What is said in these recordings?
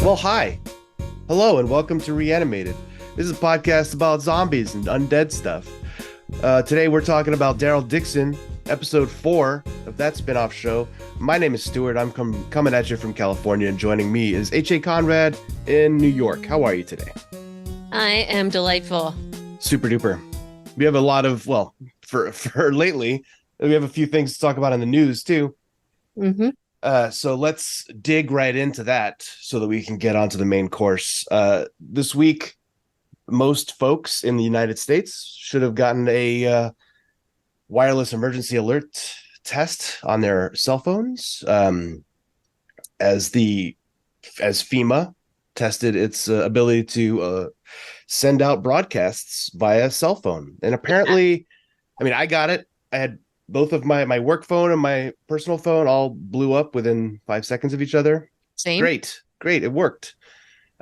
Well, hi. Hello, and welcome to Reanimated. This is a podcast about zombies and undead stuff. Today, we're talking about Daryl Dixon, episode 4 of that spin-off show. My name is Stuart. I'm coming at you from California, and joining me is H.A. Conrad in New York. How are you today? I am delightful. Super duper. We have a lot of, for lately, we have a few things to talk about in the news, too. Mm-hmm. So let's dig right into that so that we can get onto the main course. This week, most folks in the United States should have gotten a wireless emergency alert test on their cell phones, as FEMA tested its ability to send out broadcasts via cell phone. And apparently, I got it. I had both of my work phone and my personal phone all blew up within 5 seconds of each other. Same. Great. It worked.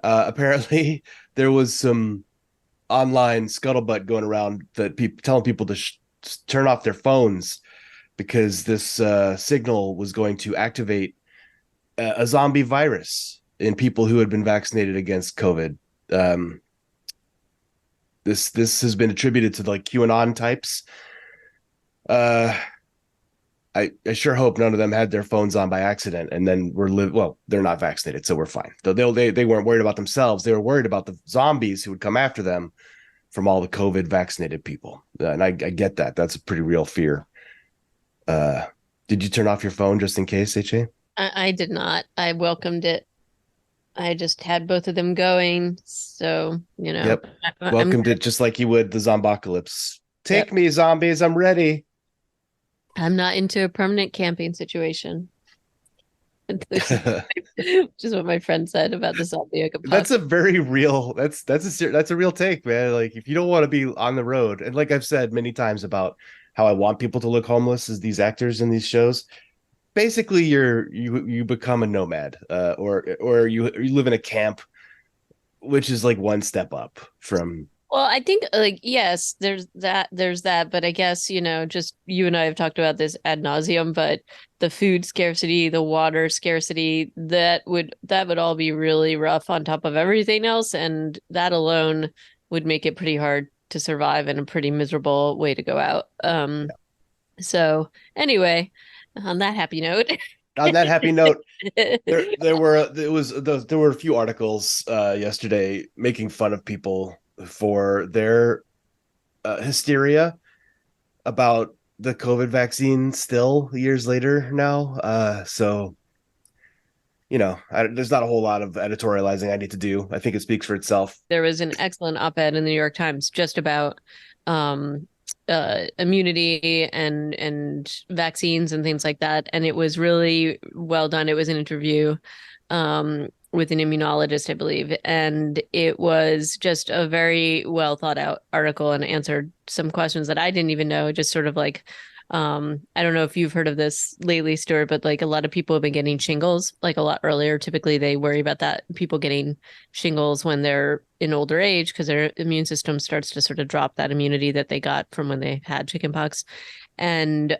Apparently, there was some online scuttlebutt going around that telling people to turn off their phones because this signal was going to activate a zombie virus in people who had been vaccinated against COVID. This has been attributed to like QAnon types. I sure hope none of them had their phones on by accident and then they're not vaccinated, so we're fine. They weren't worried about themselves. They were worried about the zombies who would come after them from all the COVID vaccinated people. And I get that. That's a pretty real fear. Did you turn off your phone just in case, HA? I did not. I welcomed it. I just had both of them going. So, Yep. Welcomed it just like you would the zombocalypse. Take Yep. me, zombies. I'm ready. I'm not into a permanent camping situation. Which is what my friend said about the zombie. That's a very real. That's a real take, man. Like if you don't want to be on the road, and like I've said many times about how I want people to look homeless as these actors in these shows, basically you become a nomad, or you live in a camp, which is like one step up from. Well, I think yes, there's that, but I guess, just you and I have talked about this ad nauseum, but the food scarcity, the water scarcity, that would all be really rough on top of everything else, and that alone would make it pretty hard to survive and a pretty miserable way to go out. So anyway, on that happy note. On that happy note, there were a few articles yesterday making fun of people for their hysteria about the COVID vaccine still years later now. So, there's not a whole lot of editorializing I need to do. I think it speaks for itself. There was an excellent op-ed in the New York Times just about immunity and vaccines and things like that. And it was really well done. It was an interview with an immunologist, I believe. And it was just a very well thought out article and answered some questions that I didn't even know, just sort of like, I don't know if you've heard of this lately, Stuart, but like a lot of people have been getting shingles like a lot earlier. Typically they worry about that, people getting shingles when they're in older age because their immune system starts to sort of drop that immunity that they got from when they had chickenpox. And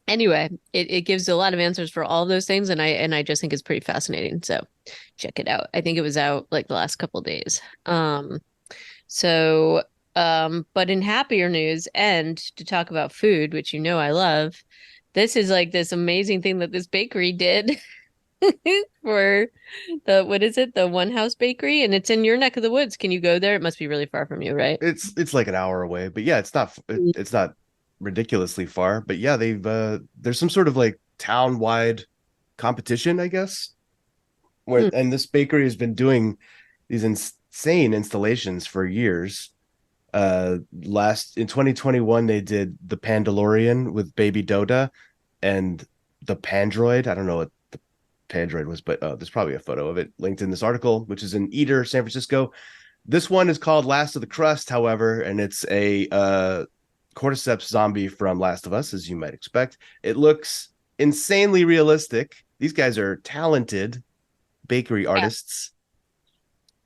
anyway, it gives a lot of answers for all of those things, and I just think it's pretty fascinating. So check it out. I think it was out like the last couple of days. But in happier news, and to talk about food, which I love, this is like this amazing thing that this bakery did for the One House Bakery, and it's in your neck of the woods. Can you go there? It must be really far from you, right? It's like an hour away, but yeah, it's not ridiculously far. But yeah, they've there's some sort of like town-wide competition, I guess. And this bakery has been doing these insane installations for years. In 2021 they did the Pandalorian with Baby Doda and the Pandroid. I don't know what the Pandroid was, but there's probably a photo of it linked in this article, which is in Eater, San Francisco. This one is called Last of the Crust, however, and it's a cordyceps zombie from Last of Us, as you might expect. It looks insanely realistic. These guys are talented bakery artists.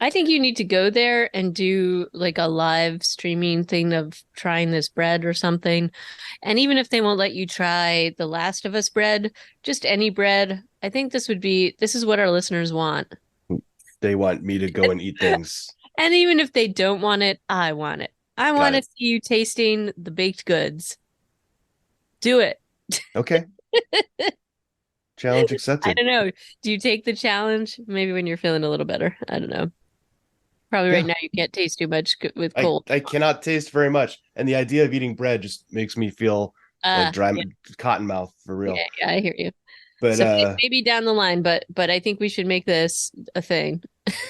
I think you need to go there and do like a live streaming thing of trying this bread or something. And even if they won't let you try the Last of Us bread, just any bread, I think this is what our listeners want. They want me to go and eat things. And even if they don't want it, I want it. I Got want to it. see you tasting the baked goods. Do it. Okay. Challenge I accepted. don't know. Do you take the challenge? Maybe when you're feeling a little better. I don't know. Probably right Yeah. now you can't taste too much with I cold. I cannot taste very much, and the idea of eating bread just makes me feel like dry Yeah, cotton mouth for yeah, real. yeah, I hear you. But So maybe down the line, but I think we should make this a thing.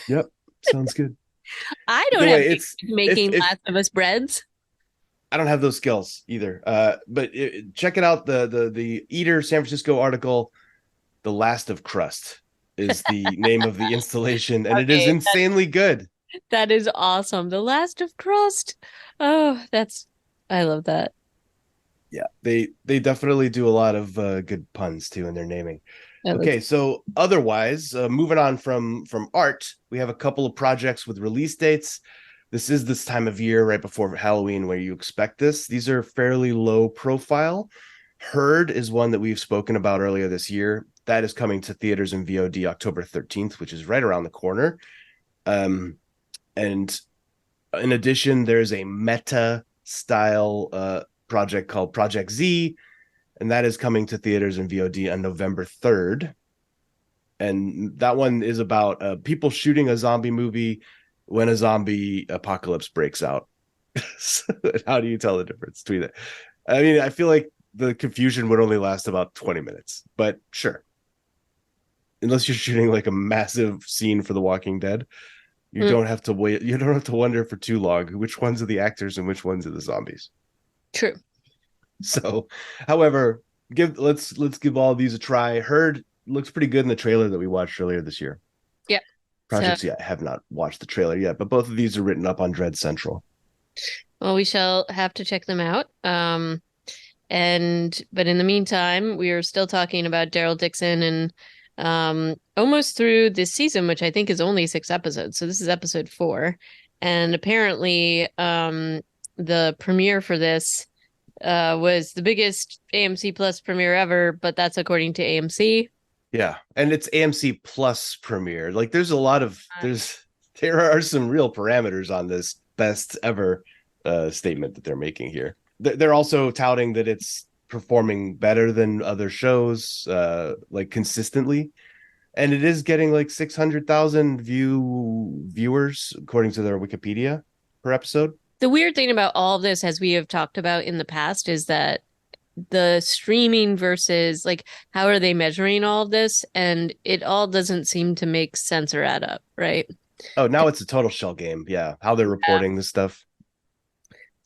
yep, sounds good. I don't The have way any it's making if Last of Us breads. I don't have those skills either. But check it out, the Eater San Francisco article. The Last of Crust is the name of the installation, and it is Okay, insanely good. that is awesome. The Last of Crust. Oh, I love that. Yeah, they definitely do a lot of good puns too in their naming. That looks Okay, so otherwise, moving on from art, we have a couple of projects with release dates. This time of year right before Halloween where you expect this. These are fairly low profile. Herd is one that we've spoken about earlier this year. That is coming to theaters and VOD October 13th, which is right around the corner. Um, and in addition, there's a meta style project called Project Z, and that is coming to theaters and VOD on November 3rd. And that one is about people shooting a zombie movie when a zombie apocalypse breaks out. How do you tell the difference between it? I mean, I feel like the confusion would only last about 20 minutes, but sure. Unless you're shooting like a massive scene for The Walking Dead, you mm, don't have to wait. You don't have to wonder for too long which ones are the actors and which ones are the zombies. true. So, however, let's give all these a try. Herd looks pretty good in the trailer that we watched earlier this year. Yeah. So, Projects, yeah, I have not watched the trailer yet, but both of these are written up on Dread Central. well, we shall have to check them out. But in the meantime, we are still talking about Daryl Dixon and almost through this season, which I think is only 6 episodes. So this is episode 4. And apparently, the premiere for this was the biggest AMC Plus premiere ever, but that's according to AMC. Yeah, and it's AMC Plus premiere. Like, there's a lot of Uh, there are some real parameters on this best ever statement that they're making here. They're also touting that it's performing better than other shows, like consistently, and it is getting like 600,000 viewers according to their Wikipedia per episode. the weird thing about all of this, as we have talked about in the past, is that the streaming versus like how are they measuring all of this, and it all doesn't seem to make sense or add up, right? Oh, now it's a total shell game. Yeah, how they're Yeah. reporting this stuff.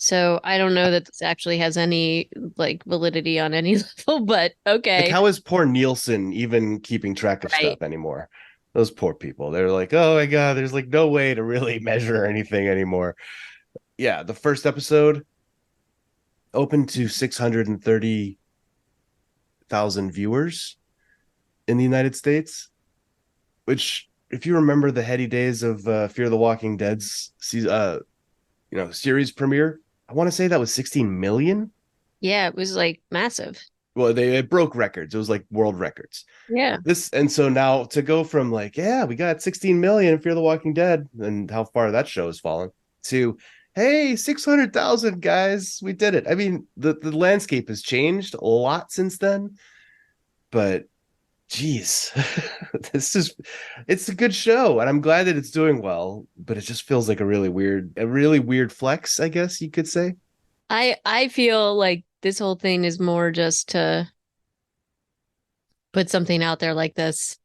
So I don't know that this actually has any like validity on any level, but Like, okay. how is poor Nielsen even keeping track of Right. stuff anymore? Those poor people. They're like, oh my God, there's like no way to really measure anything anymore. Yeah, the first episode opened to 630,000 viewers in the United States, which, if you remember the heady days of Fear the Walking Dead's series premiere, I want to say that was 16 million. Yeah, it was like massive. Well, it broke records. It was like world records. Yeah. This and so now to go from like, yeah, we got 16 million Fear the Walking Dead and how far that show has fallen to, hey, 600,000 guys, we did it. I mean, the landscape has changed a lot since then, but geez, it's a good show and I'm glad that it's doing well, but it just feels like a really weird flex, I guess you could say. I feel like this whole thing is more just to put something out there like this.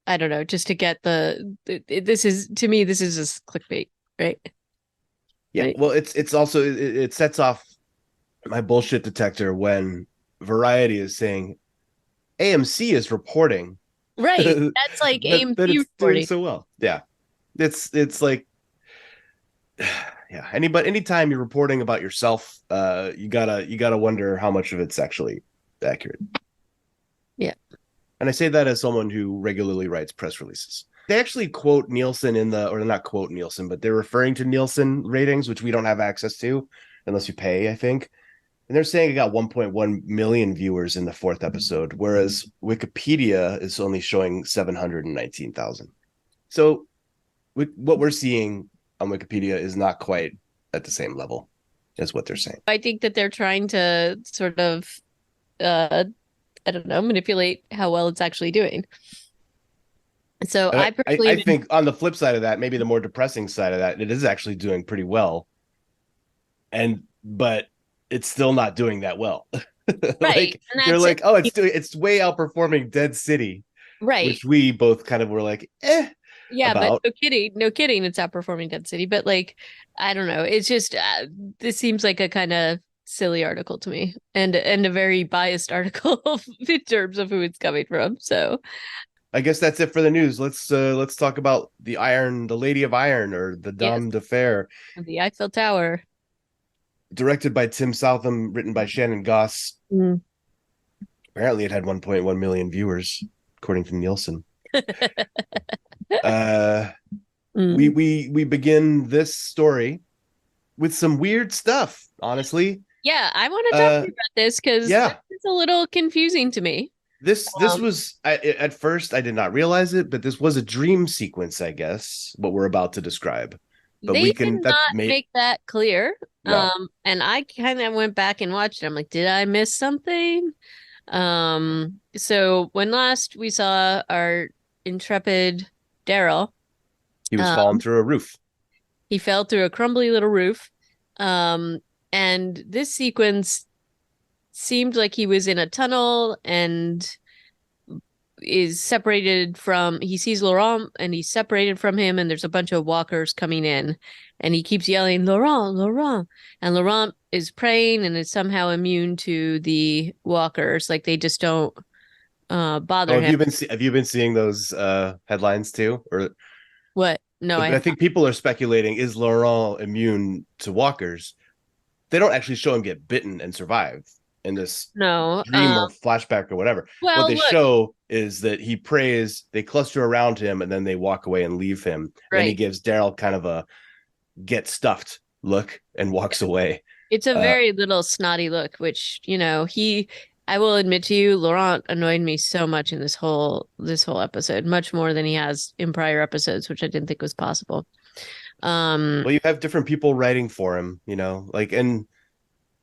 I don't know, just to get this is to me this is just clickbait, right? Yeah, Right. well, it's also it sets off my bullshit detector when Variety is saying AMC is reporting Right. that That's like that AMC it's doing reporting. so well. Yeah, it's like yeah. Anytime you're reporting about yourself, you gotta wonder how much of it's actually accurate. Yeah. And I say that as someone who regularly writes press releases. They actually quote Nielsen or not quote Nielsen, but they're referring to Nielsen ratings, which we don't have access to unless you pay, I think. And they're saying it got 1.1 million viewers in the fourth episode, whereas Wikipedia is only showing 719,000. So what we're seeing on Wikipedia is not quite at the same level as what they're saying. I think that they're trying to sort of, uh, I don't know, manipulate how well it's actually doing. So And I I personally, think on the flip side of that, maybe the more depressing side of that, it is actually doing pretty well, and but it's still not doing that well. right, Like and you're that's like, oh, it's way outperforming Dead City, right. which we both kind of were like, Yeah, but about. no kidding, no kidding. It's outperforming density, but like, I don't know. It's just this seems like a kind of silly article to me, and a very biased article in terms of who it's coming from. So I guess that's it for the news. Let's talk about the Lady of Iron, or the yes, Dame de Fer, the Eiffel Tower. directed by Tim Southam, written by Shannon Goss. Mm. Apparently, it had 1.1 million viewers, according to Nielsen. Uh, we Mm. we begin this story with some weird stuff. Honestly, Yeah, I want to talk to uh, you about this because this yeah, is a little confusing to me. this Um, was at first I did not realize it, but this was a dream sequence, I guess. What we're about to describe, but they we did can that not may make that clear. no. And I kind of went back and watched it. I'm like, did I miss something? So when last we saw our intrepid Daryl, He was uh, falling through a roof. he fell through a crumbly little roof. Um, and this sequence seemed like he was in a tunnel and is separated from, he sees Laurent and he's separated from him, and there's a bunch of walkers coming in, and he keeps yelling, Laurent, Laurent. And Laurent is praying and is somehow immune to the walkers. Like they just don't Oh, bother him. have you been seeing those headlines too? Or What? No, I I have not. think people are speculating, is Laurent immune to walkers? They don't actually show him get bitten and survive in this No. dream or flashback or whatever. What Well, they look, show is that he prays, they cluster around him, and then they walk away and leave him. And then he right. gives Daryl kind of a get stuffed look and walks away. It's a Uh, very little snotty look, which, I will admit to you, Laurent annoyed me so much in this whole episode, much more than he has in prior episodes, which I didn't think was possible. Um, well, you have different people writing for him, like, and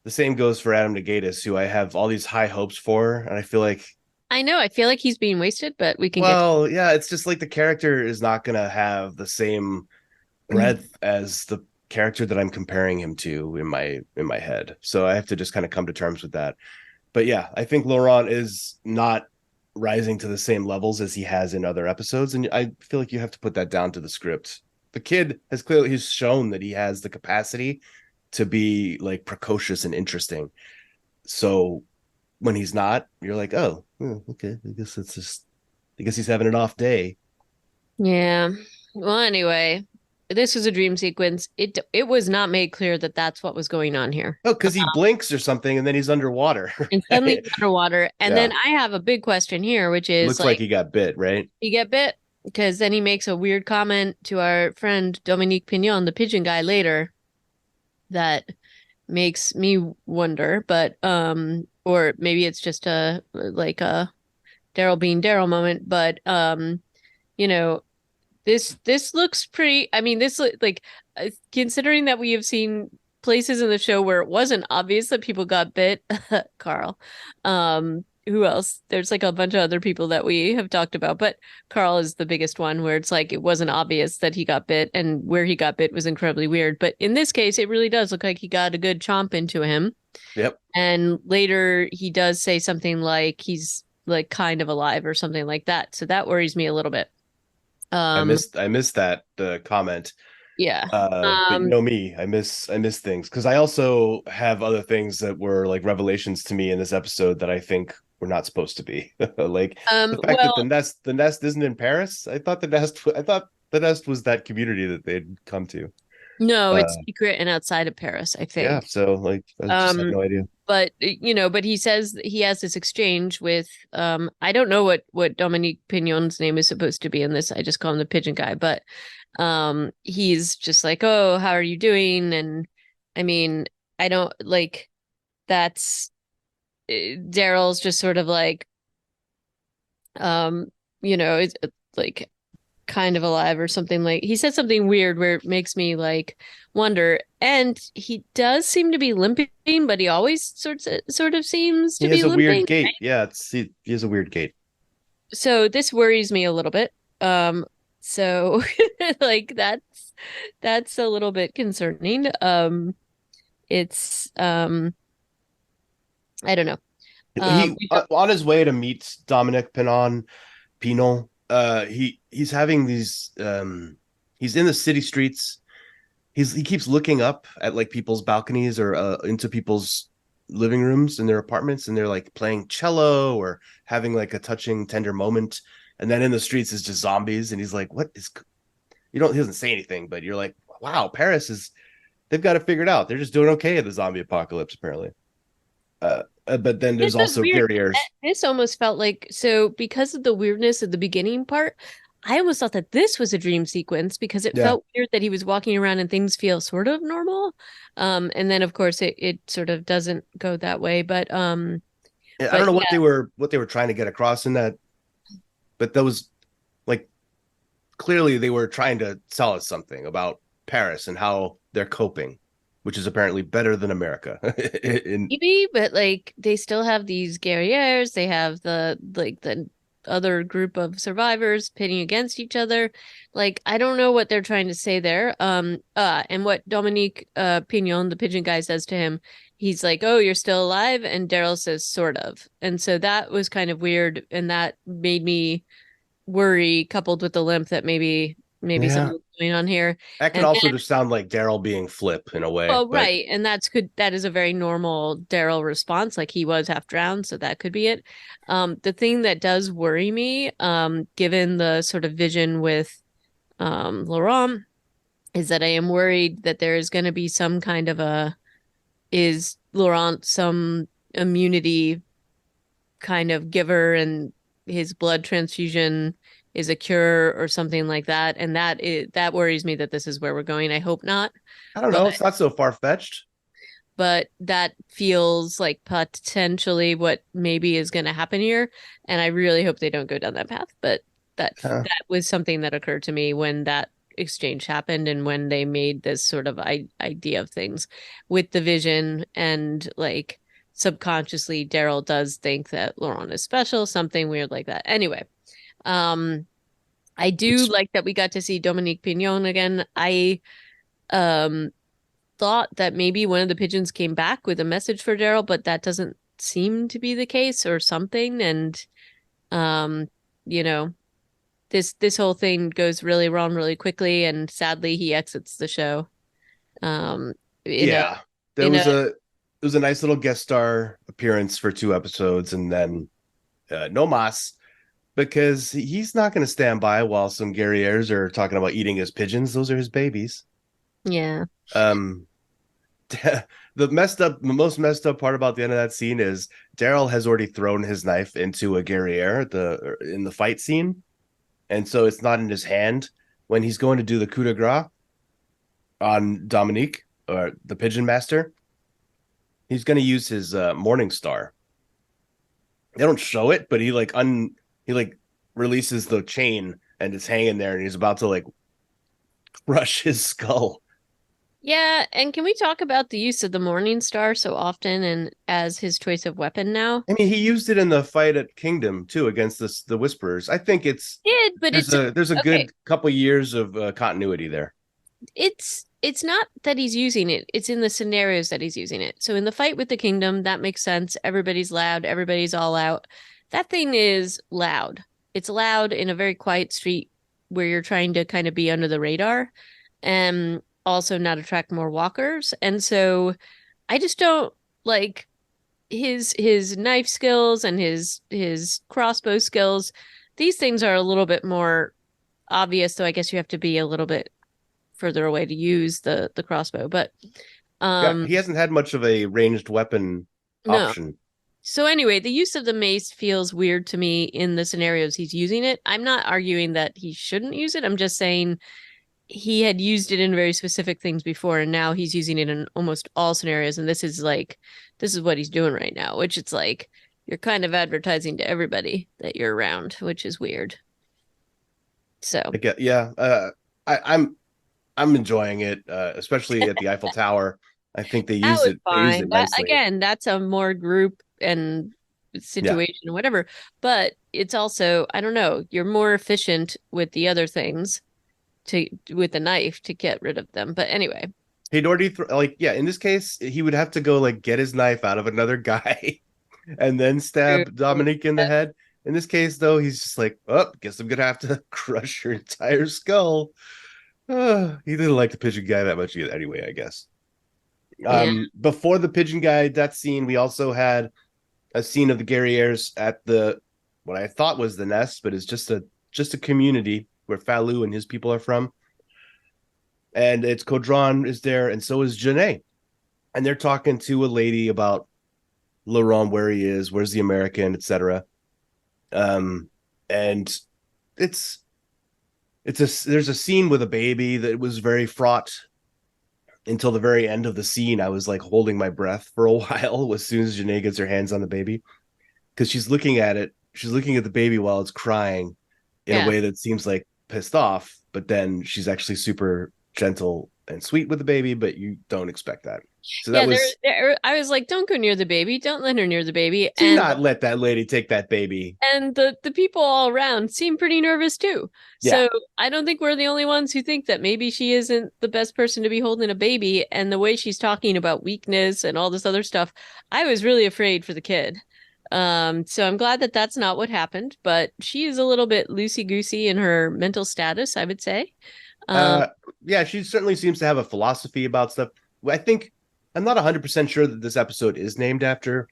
the same goes for Adam Negatis, who I have all these high hopes for, and I feel like, I know, I feel like he's being wasted, but we can get well, yeah, it's just like the character is not gonna have the same to breadth as the character that I'm comparing him to in my head. So I have to just kind of come to terms with that. But yeah, I think Laurent is not rising to the same levels as he has in other episodes, and I feel like you have to put that down to the script. The kid has clearly he's shown that he has the capacity to be like precocious and interesting. So when he's not, you're like, oh, okay, I guess he's having an off day. Yeah. Well, anyway, this was a dream sequence. It was not made clear that that's what was going on here. Oh, because he blinks or something, and then he's underwater. And suddenly Right? he's underwater. And then Yeah, I have a big question here, which it is looks like like, he got bit, right? you get bit? Because then he makes a weird comment to our friend Dominique Pignon, the pigeon guy, later that makes me wonder, but or maybe it's just a Daryl being Daryl moment, but you know, this looks pretty. I mean, like considering that we have seen places in the show where it wasn't obvious that people got bit. Carl, who else? There's like a bunch of other people that we have talked about, but Carl is the biggest one where it's like it wasn't obvious that he got bit, and where he got bit was incredibly weird. But in this case, it really does look like he got a good chomp into him. Yep. And later he does say something like he's like kind of alive or something like that. So that worries me a little bit. Um, I missed that comment. yeah. But you know me, I miss things because I also have other things that were like revelations to me in this episode that I think were not supposed to be. Like the fact that Well, the nest isn't in Paris. I thought the nest was that community that they'd come to. no, it's Uh, secret and outside of Paris, I yeah, think. so like I just had Um, no idea. but he says he has this exchange with I don't know what Dominique Pignon's name is supposed to be in this. I just call him the pigeon guy, but he's just like, "Oh, how are you doing?" And I mean, I don't like that's Daryl's just sort of like um, it's like kind of alive or something. Like he said something weird where it makes me like wonder. And he does seem to be limping, but he always sort of seems He to has be a weird limping. gait. Yeah, he has a weird gait. So this worries me a little bit. So like that's a little bit concerning. It's I don't know. He We don't, on his way to meet Dominic Pinot, he's having these he's in the city streets. He keeps looking up at like people's balconies or into people's living rooms in their apartments, and they're like playing cello or having like a touching tender moment. And then in the streets is just zombies, and he's like, "What is?" You don't. He doesn't say anything, but you're like, "Wow, Paris is. They've got it figured out. They're just doing okay in the zombie apocalypse, apparently." But then this there's was also weird. Guerriers. This almost felt like so because of the weirdness of the beginning part. I almost thought that this was a dream sequence because it Yeah, felt weird that he was walking around and things feel sort of normal. And then of course it sort of doesn't go that way. I don't But know yeah, what they were trying to get across in that, but that was like clearly they were trying to sell us something about Paris and how they're coping, which is apparently better than America. in maybe, but like they still have these guerriers, they have the other group of survivors pitting against each other. Like I don't know what they're trying to say there. And what Dominique Pignon, the pigeon guy, says to him, he's like, "Oh, you're still alive," and Daryl says, "Sort of." And so that was kind of weird, and that made me worry, coupled with the limp, that maybe yeah, something's going on here. that could And also just sound like Daryl being flip in a way, well, but right. And that is a very normal Daryl response. Like he was half drowned, so that could be it. The thing that does worry me, given the sort of vision with Laurent, is that I am worried that there is going to be some kind of is Laurent some immunity kind of giver and his blood transfusion is a cure or something like that. And that worries me that this is where we're going. I hope not. I don't But know. It's not so far fetched. that feels like potentially what maybe is going to happen here, and I really hope they don't go down that path. But that was something that occurred to me when that exchange happened and when they made this sort of idea of things with the vision, and like subconsciously Daryl does think that Laurent is special, something weird like that. Anyway, um I do It's like that we got to see Dominique Pignon again. I um thought that maybe one of the pigeons came back with a message for Daryl, but that doesn't seem to be the case or something. And um, you know, this whole thing goes really wrong really quickly, and sadly he exits the show. Um, in a yeah. There in a was a it was a nice little guest star appearance for 2 episodes, and then no mas because he's not going to stand by while some Guerriers are talking about eating his pigeons. Those are his babies. yeah. Um, the most messed up part about the end of that scene is Daryl has already thrown his knife into a Guerriere in the fight scene, and so it's not in his hand when he's going to do the coup de grace on Dominique or the Pigeon Master. He's going to use his Morning Star. They don't show it, but he like releases the chain and it's hanging there, and he's about to like crush his skull. Yeah, and can we talk about the use of the Morning Star so often and as his choice of weapon now? I mean, he used it in the fight at Kingdom too against the Whisperers. I think Did, but it's there's a okay. good couple years of continuity there. It's not that he's using it, it's in the scenarios that he's using it. So in the fight with the kingdom, that makes sense. Everybody's loud, everybody's all out. That thing is loud. It's loud in a very quiet street where you're trying to kind of be under the radar and also not attract more walkers. And so I just don't like his knife skills and his crossbow skills. These things are a little bit more obvious, so I guess you have to be a little bit further away to use the crossbow. But Yeah, um he hasn't had much of a ranged weapon no. option. So anyway, the use of the mace feels weird to me in the scenarios he's using it. I'm not arguing that he shouldn't use it. I'm just saying he had used it in very specific things before, and now he's using it in almost all scenarios. And this is what he's doing right now, which it's like you're kind of advertising to everybody that you're around, which is weird. So I get, yeah. I'm enjoying it, especially at the Eiffel Tower. I think that was they use fine. it That nicely. again, that's a more group and Yeah. situation, whatever. But it's also, I don't know, you're more efficient with the other things to with the knife to get rid of them. But anyway, He'd already like, yeah, in this case, he would have to go like get his knife out of another guy and then true. stab Dominique in the head. In this case, though, he's just like, oh, guess I'm gonna have to crush your entire skull. He didn't like the pigeon guy that much either, anyway, I guess. Yeah. Before the pigeon guy death scene, we also had a scene of the Guerriers at the what I thought was the nest, but it's just a community where Falou and his people are from. And it's Caudron is there, and so is Janae. And they're talking to a lady about Laurent, where he is, where's the American, etc. And it's there's a scene with a baby that was very fraught until the very end of the scene. I was like holding my breath for a while as soon as Janae gets her hands on the baby because she's looking at it. She's looking at the baby while it's crying in a Yeah. way that seems like pissed off, but then she's actually super gentle and sweet with the baby, but you don't expect that. So that Yeah, was I was like, don't go near the baby. Don't let her near the baby. do not let that lady take that baby. And the people all around seem pretty nervous too. Yeah. So I don't think we're the only ones who think that maybe she isn't the best person to be holding a baby. And the way she's talking about weakness and all this other stuff, I was really afraid for the kid. So I'm glad that that's not what happened, but she is a little bit loosey goosey in her mental status, I would say. Um, Uh, yeah, she certainly seems to have a philosophy about stuff. I think I'm not 100% sure that this episode is named after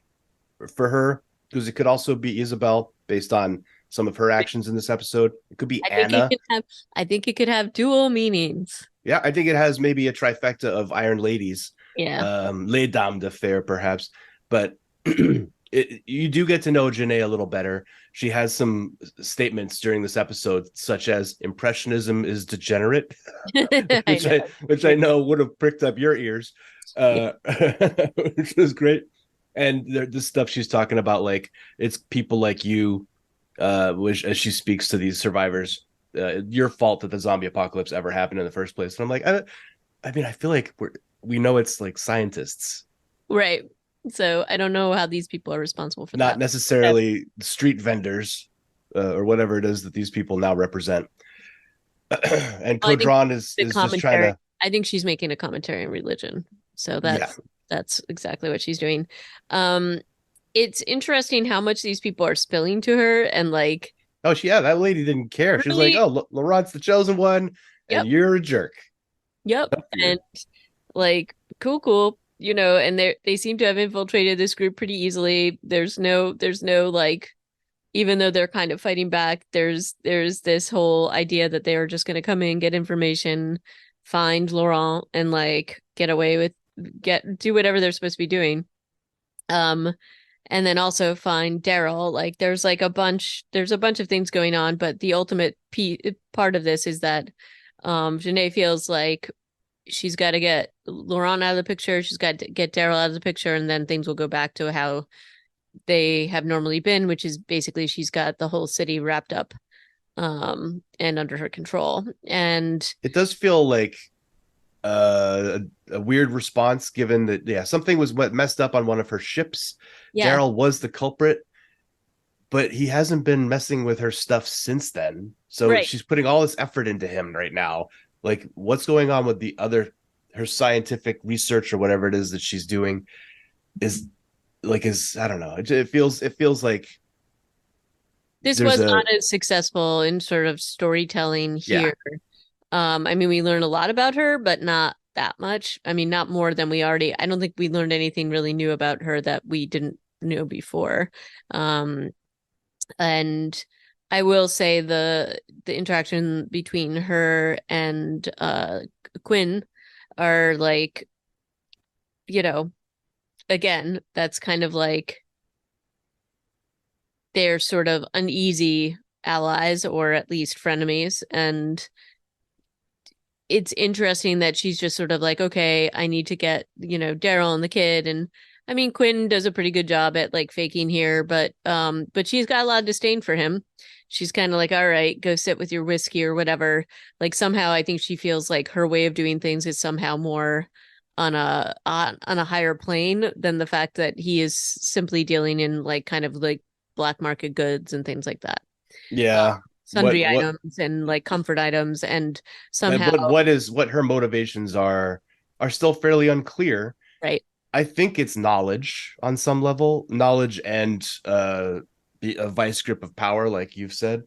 for her because it could also be Isabel based on some of her actions in this episode. It could be I think it Anna. could have, I think it could have dual meanings. Yeah, I think it has maybe a trifecta of Iron Ladies, Yeah. Les Dames de Fer, perhaps. But you do get to know Janae a little better. She has some statements during this episode, such as "Impressionism is degenerate," I know. which I know would have pricked up your ears, Yeah. which was great. And the stuff she's talking about, like it's people like you, which as she speaks to these survivors, your fault that the zombie apocalypse ever happened in the first place. And I'm like, I mean, I feel like we know it's like scientists, Right. So I don't know how these people are responsible for not that. That necessarily street vendors or whatever it is that these people now represent. And well, I think Codron the is just trying commentary, to, I think she's making a commentary on religion. So yeah. that's exactly what she's doing. Um, it's interesting how much these people are spilling to her and like Oh, yeah, that lady didn't care. She was like, really, "Oh, Laurent's the chosen one, and yep, you're a jerk." yep. And like cool, and they seem to have infiltrated this group pretty easily. There's no like even though they're kind of fighting back, there's this whole idea that they are just going to come in, get information, find Laurent, and like get away with get do whatever they're supposed to be doing. Um, and then also find Daryl. Like there's a bunch of things going on, but the ultimate part of this is that Janae feels like she's got to get Laurent out of the picture. She's got to get Daryl out of the picture, and then things will go back to how they have normally been, which is basically she's got the whole city wrapped up and under her control. And It does feel like a weird response given that yeah something was what messed up on one of her ships. yeah, Daryl was the culprit, but he hasn't been messing with her stuff since then, so right. she's putting all this effort into him right now. Like what's going on with the other her scientific research or whatever it is that she's doing is like is I don't know, it feels like This there's was a not as successful in sort of storytelling yeah. here. I mean, we learned a lot about her, but not that much. I mean, not more than we already. I don't think we learned anything really new about her that we didn't know before. Um, and I will say the interaction between her and Quinn are like, you know, again, that's kind of like they're sort of uneasy allies or at least frenemies. And it's interesting that she's just sort of like, okay, I need to get, Daryl and the kid. And I mean, Quinn does a pretty good job at like faking here, but she's got a lot of disdain for him. she's kind of like, all right, go sit with your whiskey or whatever. Like somehow I think she feels like her way of doing things is somehow more on a higher plane than the fact that he is simply dealing in like kind of like black market goods and things like that. Yeah. Sundry items and like comfort items, and somehow, what her motivations are still fairly unclear. right. I think it's knowledge on some level, knowledge and a vice grip of power, like you've said.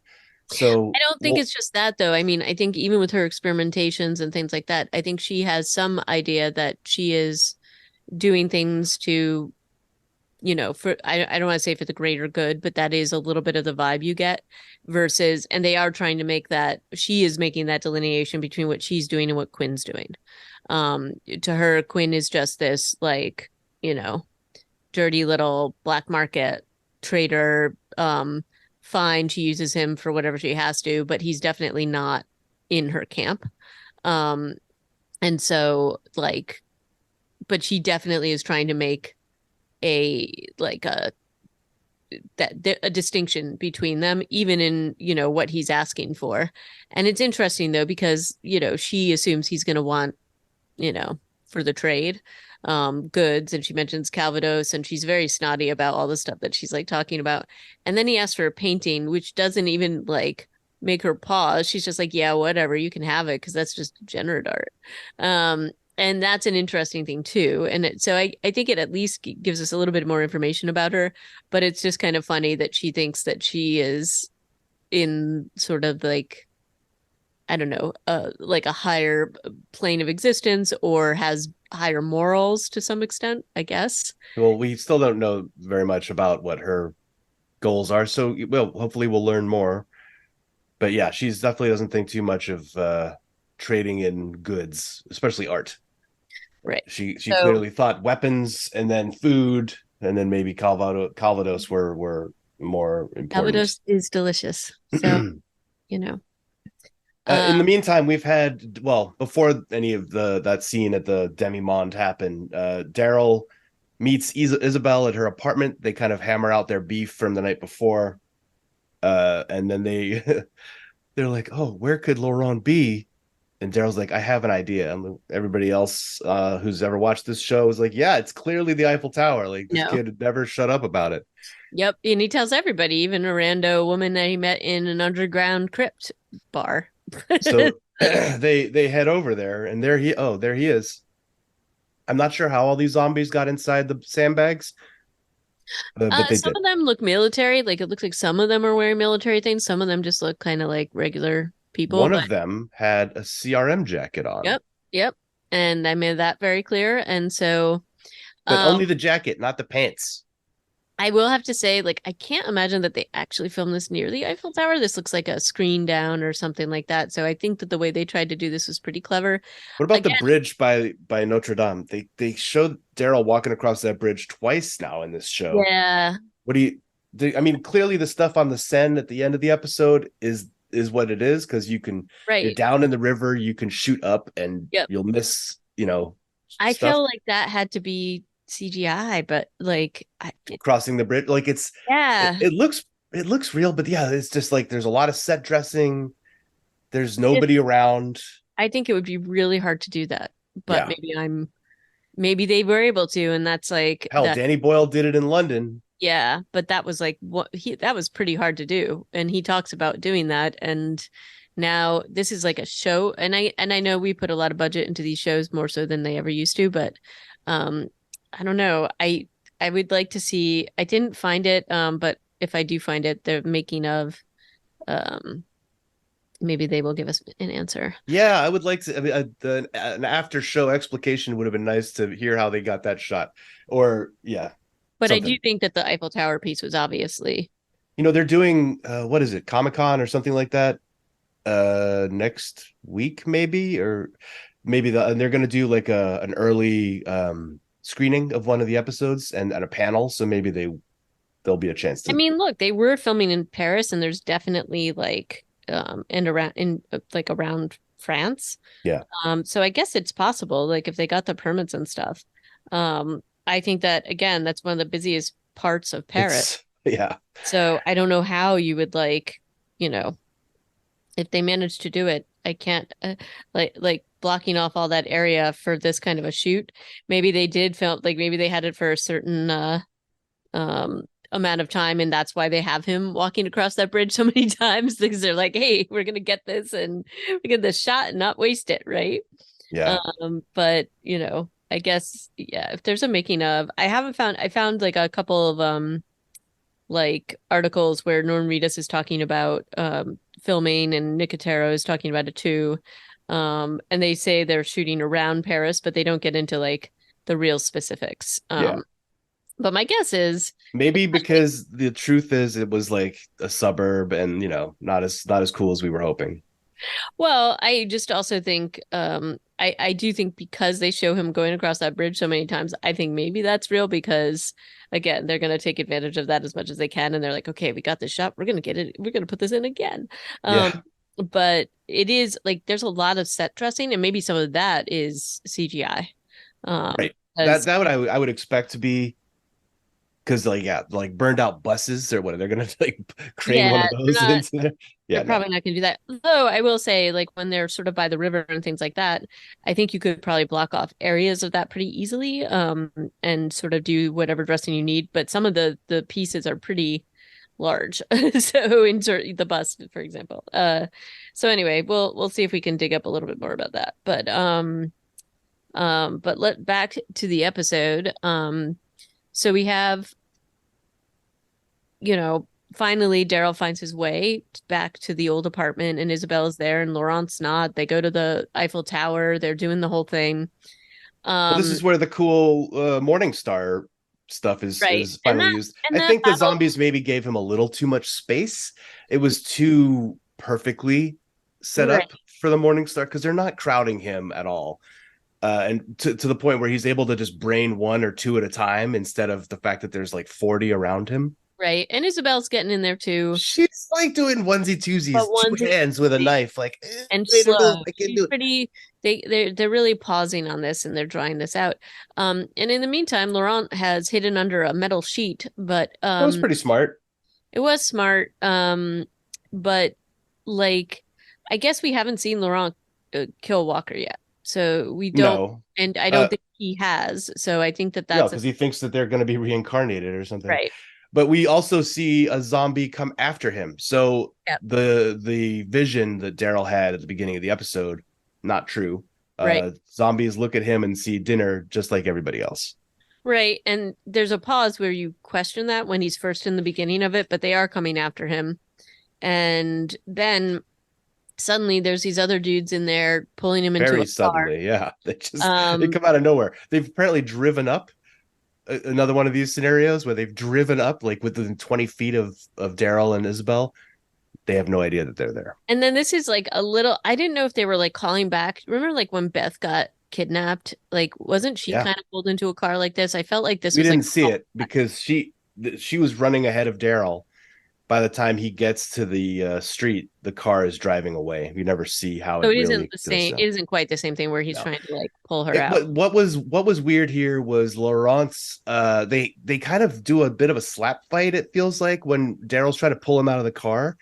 I So, don't think well, it's just that though. I mean, I think even with her experimentations and things like that, I think she has some idea that she is doing things to, for I don't want to say for the greater good, but that is a little bit of the vibe you get versus, and they are trying to make that she is making that delineation between what she's doing and what Quinn's doing. To her, Quinn is just this like, you know, dirty little black market trader. Fine, she uses him for whatever she has to, but he's definitely not in her camp. Um, and so like, but she definitely is trying to make a like a distinction between them, even in what he's asking for. And it's interesting though because she assumes he's going to want you know, for the trade, goods. And she mentions Calvados and she's very snotty about all the stuff that she's like talking about. And then he asks for a painting, which doesn't even like make her pause. She's just like, yeah, whatever, you can have it because that's just degenerate art. And that's an interesting thing too. And so I think it at least gives us a little bit more information about her, but it's just kind of funny that she thinks that she is in sort of like I don't know, like a higher plane of existence or has higher morals to some extent, I guess. well, we still don't know very much about what her goals are. So, well, hopefully we'll learn more. But yeah, she's definitely doesn't think too much of trading in goods, especially art. Right. She So clearly thought weapons and then food and then maybe Calvados were more important. Calvados is delicious. So, you know. In the Um, meantime, we've had before any of the that scene at the demi-monde happened. Daryl meets Isabel at her apartment. They kind of hammer out their beef from the night before, and then they're like, "Oh, where could Laurent be?" And Daryl's like, "I have an idea." And everybody else who's ever watched this show is like, "Yeah, it's clearly the Eiffel Tower. Like this no. kid never shut up about it." Yep. And he tells everybody, even a rando woman that he met in an underground crypt bar. So they head over there, and there he is. I'm not sure how all these zombies got inside the sandbags, but they Some did. of them look military. Like it looks like some of them are wearing military things. Some of them just look kind of like regular people. One But of them had a CRM jacket on, yep, yep. And I made that very clear. And so but um only the jacket, not the pants. I will have to say, like, I can't imagine that they actually filmed this near the Eiffel Tower. This looks like a screen down or something like that. So I think that the way they tried to do this was pretty clever. What about the Again, bridge by Notre Dame? They showed Daryl walking across that bridge twice now in this show. yeah, What do you? I mean, clearly the stuff on the Seine at the end of the episode is what it is because you're right. down in the river, you can shoot up and Yep. you'll miss I stuff feel like that had to be CGI, but like, crossing the bridge. Like it, yeah, it looks it looks real, but yeah, it's just like there's a lot of set dressing. There's it, nobody around. I think it would be really hard to do that. But Yeah, maybe they were able to, and that's like hell, that. Danny Boyle did it in London. Yeah, but that was like that was pretty hard to do. And he talks about doing that. And now this is like a show. And I know we put a lot of budget into these shows more so than they ever used to, but um I don't know. I would like to see I didn't find it, but if I do find it, the making of um maybe they will give us an answer. Yeah, I would like to. I mean, an after show explication would have been nice to hear how they got that shot, or yeah, But I do something. think that the Eiffel Tower piece was obviously They're doing what is it, Comic-Con or something like that next week maybe, or maybe and they're going to do like an early screening of one of the episodes and a panel, so maybe there'll be a chance I to. mean, look, they were filming in Paris and there's definitely like and around in like around France. Yeah, So I guess it's possible, like if they got the permits and stuff. I think that again, that's one of the busiest parts of Paris. yeah. So I don't know how you would like. you know, if they manage to do it, I can't like blocking off all that area for this kind of a shoot. Maybe they did film like maybe they had it for a certain um amount of time and that's why they have him walking across that bridge so many times because they're like, hey, we're gonna get this and we get this shot and not waste it, right? Yeah. But I guess yeah, if there's a making of, I found like a couple of like articles where Norman Reedus is talking about filming and Nicotero is talking about it too. And they say they're shooting around Paris, but they don't get into like the real specifics. Yeah. But my guess is Maybe because the truth is it was like a suburb and not as cool as we were hoping. well, I just also think I do think because they show him going across that bridge so many times, I think maybe that's real because again, they're gonna take advantage of that as much as they can and they're like, okay, we got this shot, we're gonna get it, we're gonna put this in again. Um, Yeah. but it is like there's a lot of set dressing and maybe some of that is CGI. Right. That Because that would I would expect to be because like yeah, like burned out buses or what they're gonna like crane yeah, one of those into there. they're Yeah, no. probably not going to do that. Though I will say, like when they're sort of by the river and things like that, I think you could probably block off areas of that pretty easily, and sort of do whatever dressing you need. But some of the pieces are pretty large. So insert the bus, for example. So anyway, we'll see if we can dig up a little bit more about that. But let back to the episode. So we have finally Daryl finds his way back to the old apartment and Isabella's there and Laurent's not. They go to the Eiffel Tower. They're doing the whole thing. Well, this Um, is where the cool Morning Star stuff is right. is And finally used. I that think the battle, zombies maybe gave him a little too much space. It was too perfectly set right, up for the Morning Star because they're not crowding him at all. And to the point where he's able to just brain one or two at a time instead of the fact that there's like 40 around him. right. And Isabel's getting in there too. She's like doing onesie But twosies, two one's hands with a knife. Like, and I don't know if slow. I can She's do it. pretty they're really pausing on this and they're drawing this out. And in the meantime, Laurent has hidden under a metal sheet, but That was pretty smart. it was smart. But like, I guess we haven't seen Laurent kill Walker yet, so we don't, No, and I don't uh, think he has. So I think that no, that's a because he thinks that they're going to be reincarnated or something. right. But we also see a zombie come after him. So Yeah, the vision that Daryl had at the beginning of the episode, not true. right, Zombies look at him and see dinner just like everybody else. right. And there's a pause where you question that when he's first in the beginning of it, but they are coming after him, and then suddenly there's these other dudes in there pulling him into Very a car. suddenly, yeah. They Um, come out of nowhere. They've apparently driven up another one of these scenarios where they've driven up like within 20 feet of Daryl and Isabel. They have no idea that they're there. And then this is like a little, I didn't know if they were like calling back. Remember like when Beth got kidnapped? Like, wasn't she Yeah, kind of pulled into a car like this? I felt like this we was like, didn't see it because she was running ahead of Daryl. By the time he gets to the street, the car is driving away. You never see how so it it isn't really the goes same, it down. isn't quite the same thing where he's No, trying to like pull her out. what was weird here was Laurent's. They kind of do a bit of a slap fight. It feels like when Daryl's trying to pull him out of the car,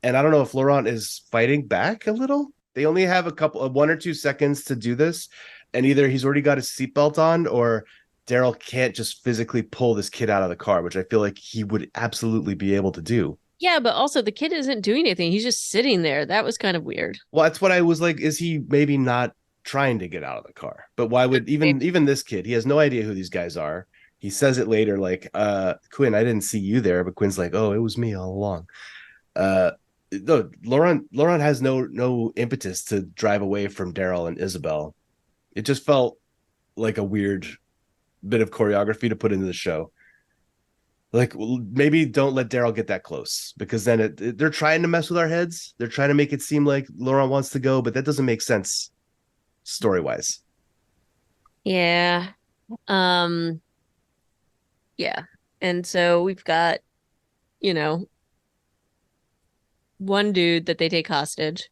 and I don't know if Laurent is fighting back a little. They only have a couple of 1 or 2 seconds to do this, and either he's already got his seatbelt on, or Daryl can't just physically pull this kid out of the car, which I feel like he would absolutely be able to do. Yeah, but also the kid isn't doing anything. He's just sitting there. That was kind of weird. Well, that's what I was like. Is he maybe not trying to get out of the car? But why would even this kid? He has no idea who these guys are. He says it later, like, Quinn, I didn't see you there, but Quinn's like, oh, it was me all along. Uh no, Laurent has no impetus to drive away from Daryl and Isabel. It just felt like a weird bit of choreography to put into the show. Like maybe don't let Daryl get that close because then they're trying to mess with our heads. They're trying to make it seem like Laurent wants to go, but that doesn't make sense story wise. Yeah. Um, yeah. And so we've got, you know, one dude that they take hostage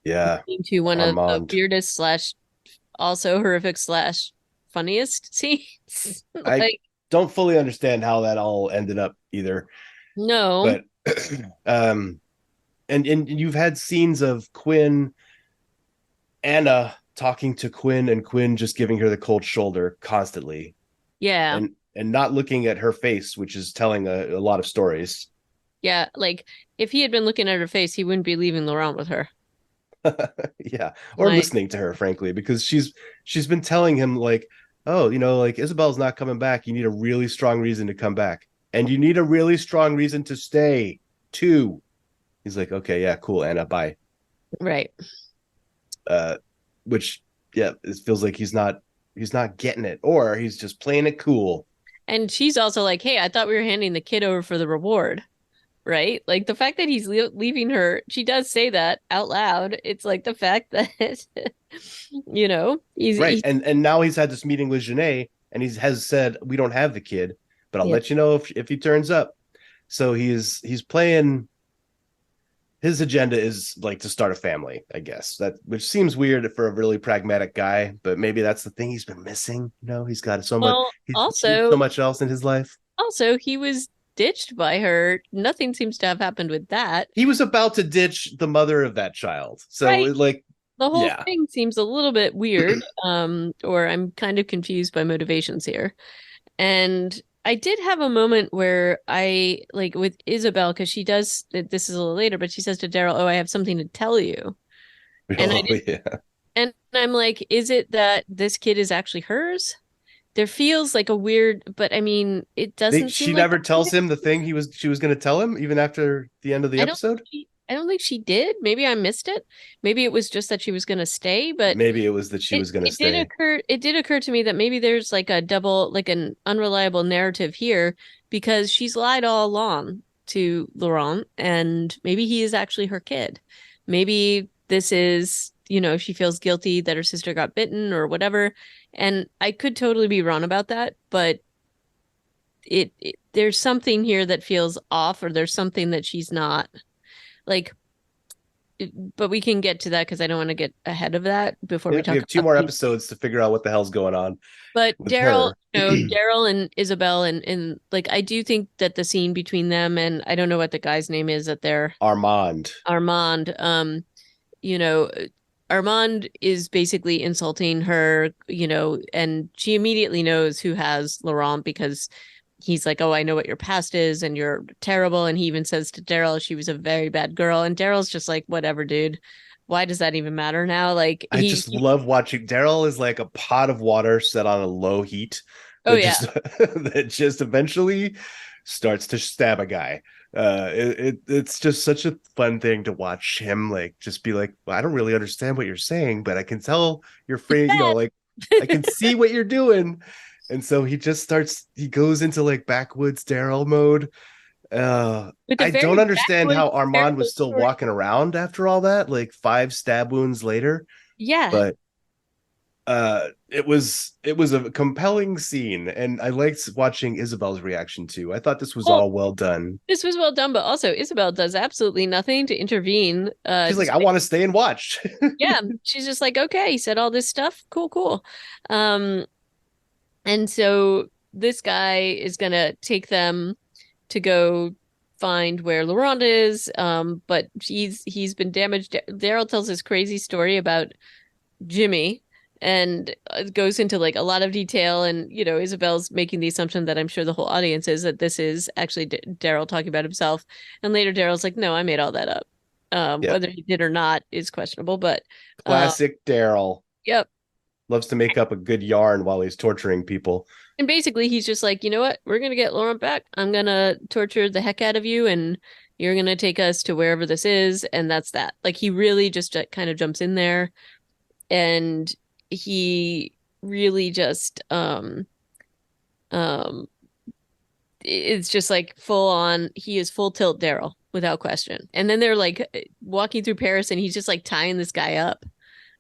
Yeah, into one of the Armand. weirdest slash also horrific slash funniest scenes. I Like, don't fully understand how that all ended up either, no. but um and you've had scenes of Anna talking to Quinn, and Quinn just giving her the cold shoulder constantly, Yeah. and not looking at her face, which is telling a lot of stories. Yeah. Like if he had been looking at her face, he wouldn't be leaving Laurent with her. Yeah, or My listening to her, frankly, because she's been telling him like, oh, like Isabel's not coming back. You need a really strong reason to come back, and you need a really strong reason to stay too. He's like, okay, yeah, cool, Anna, bye. right. uh which, yeah, it feels like he's not getting it, or he's just playing it cool. And she's also like, "Hey, I thought we were handing the kid over for the reward." Right? Like the fact that he's leaving her, she does say that out loud. It's like the fact that Right, he's and now he's had this meeting with Janae, and he has said, we don't have the kid, but I'll yeah. let you know if he turns up. So he's playing, his agenda is like to start a family, I guess, that which seems weird for a really pragmatic guy, but maybe that's the thing he's been missing. He's got so much, Well, he's achieved also so much else in his life. he was ditched by her. Nothing seems to have happened with that. He was about to ditch the mother of that child, so Right. like, The whole yeah. thing seems a little bit weird. Or I'm kind of confused by motivations here. And I did have a moment where I like with Isabel because she does this is a little later, but she says to Daryl, "Oh, I have something to tell you." And I Oh did, yeah. and I'm like, is it that this kid is actually hers? There feels like a weird, but I mean, it doesn't seem She like never that. tells him the thing she was going to tell him even after the end of the episode. I don't think she did. Maybe I missed it. Maybe it was just that she was going to stay, but Maybe it was that she was going to stay. it did occur to me that maybe there's like a double like an unreliable narrative here because she's lied all along to Laurent and maybe he is actually her kid. Maybe this is, she feels guilty that her sister got bitten or whatever. And I could totally be wrong about that, but there's something here that feels off or there's something that she's not like but we can get to that because I don't want to get ahead of that before we Yeah, we talk have two about more the episodes to figure out what the hell's going on but with her. Daryl and Isabel and like I do think that the scene between them and I don't know what the guy's name is that they're Armand. Armand, you know, Armand is basically insulting her, and she immediately knows who has Laurent because he's like, "Oh, I know what your past is and you're terrible." And he even says to Daryl, "She was a very bad girl." And Daryl's just like, "Whatever, dude. Why does that even matter now?" Like I just love watching. Daryl is like a pot of water set on a low heat oh that yeah. just that just eventually starts to stab a guy. It's just such a fun thing to watch him like just be like, well, I don't really understand what you're saying, but I can tell you're It's free, bad. like I can see what you're doing. And so he goes into like backwoods Daryl mode. With a I don't very understand how backwoods, Armand terrible was still story. walking around after all that, like 5 stab wounds later. Yeah. But it was a compelling scene, and I liked watching Isabel's reaction too. I thought this was Well, all well done. this was well done, but also Isabel does absolutely nothing to intervene. She's like, I want to stay and watch. Yeah, she's just like, okay, he said all this stuff. Cool, cool. Um, and so this guy is gonna take them to go find where Laurent is. But he's been damaged. Daryl tells this crazy story about Jimmy and goes into like a lot of detail. And Isabel's making the assumption that I'm sure the whole audience is that this is actually Daryl talking about himself. And later Daryl's like, no, I made all that up. Yep. Whether he did or not is questionable, but uh, Classic Daryl. yep. Loves to make up a good yarn while he's torturing people. And basically, he's just like, you know what? We're gonna get Laurent back. I'm gonna torture the heck out of you, and you're gonna take us to wherever this is, and that's that. Like he really just kind of jumps in there, and he really just um it's just like full on. He is full tilt Daryl without question. And then they're like walking through Paris, and he's just like tying this guy up.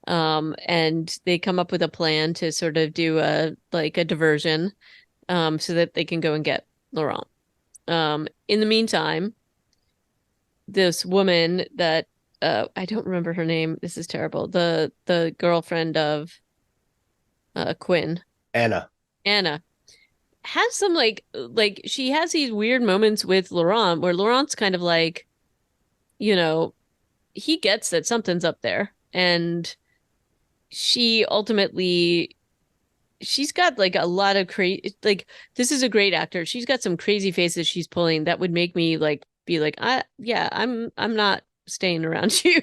And they come up with a plan to sort of do a diversion so that they can go and get Laurent. In the meantime, this woman that I don't remember her name. This is terrible. The girlfriend of Quinn, Anna. Anna, has some like she has these weird moments with Laurent where Laurent's kind of like, he gets that something's up there, and she ultimately she's got like a lot of crazy, like, this is a great actor. She's got some crazy faces she's pulling that would make me like be like, yeah, I'm not staying around you.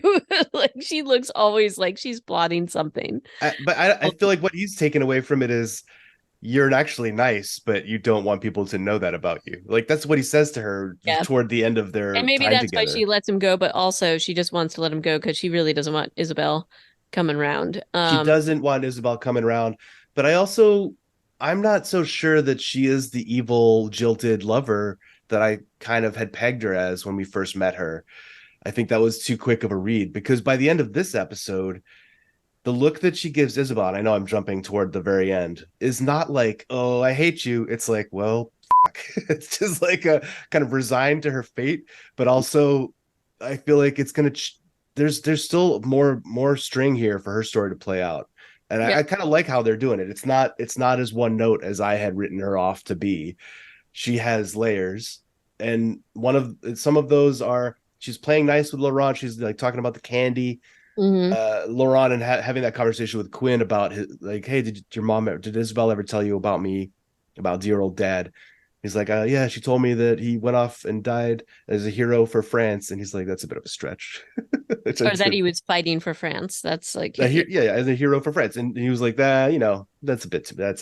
Like, she looks always like she's plotting something. But I feel like what he's taken away from it is you're actually nice, but you don't want people to know that about you. Like that's what he says to her Yeah. toward the end of And their maybe time that's why she together. lets him go, but also she just wants to let him go because she really doesn't want Isabel coming around. She doesn't want Isabel coming around, but I'm not so sure that she is the evil, jilted lover that I kind of had pegged her as when we first met her. I think that was too quick of a read because by the end of this episode, the look that she gives Isabel, and I know I'm jumping toward the very end, is not like, oh, I hate you. It's like, well, fuck. It's just like a kind of resigned to her fate, but also I feel like it's gonna there's still more string here for her story to play out. And Yeah. I kind of like how they're doing it. It's not as one note as I had written her off to be. She has layers, and one of some of those are she's playing nice with Laurent. She's like talking about the candy, Hmm. Laurent, and having that conversation with Quinn about his, like, hey, did Isabel ever tell you about me, about dear old dad? He's like, yeah, she told me that he went off and died as a hero for France, and he's like, that's a bit of a stretch. Or that he was fighting for France. That's like, Yeah, yeah, as a hero for France, and he was like, that, that's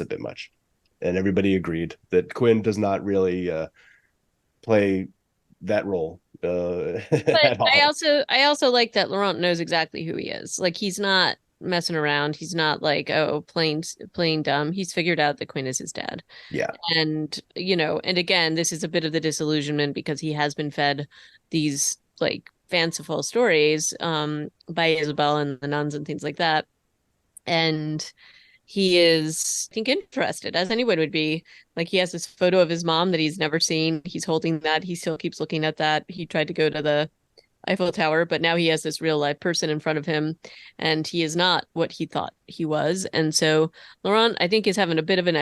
a bit much, and everybody agreed that Quinn does not really play that role but at I all. also I also like that Laurent knows exactly who he is. Like, he's not messing around. He's not like, oh, playing dumb. He's figured out that Quinn is his dad. Yeah, And, and again, this is a bit of the disillusionment because he has been fed these like fanciful stories by Isabel and the nuns and things like that. And he is, I think, interested, as anyone would be. Like, he has this photo of his mom that he's never seen. He's holding that. He still keeps looking at that. He tried to go to the Eiffel Tower, but now he has this real life person in front of him, and he is not what he thought he was. And so Laurent, I think, is having a bit of an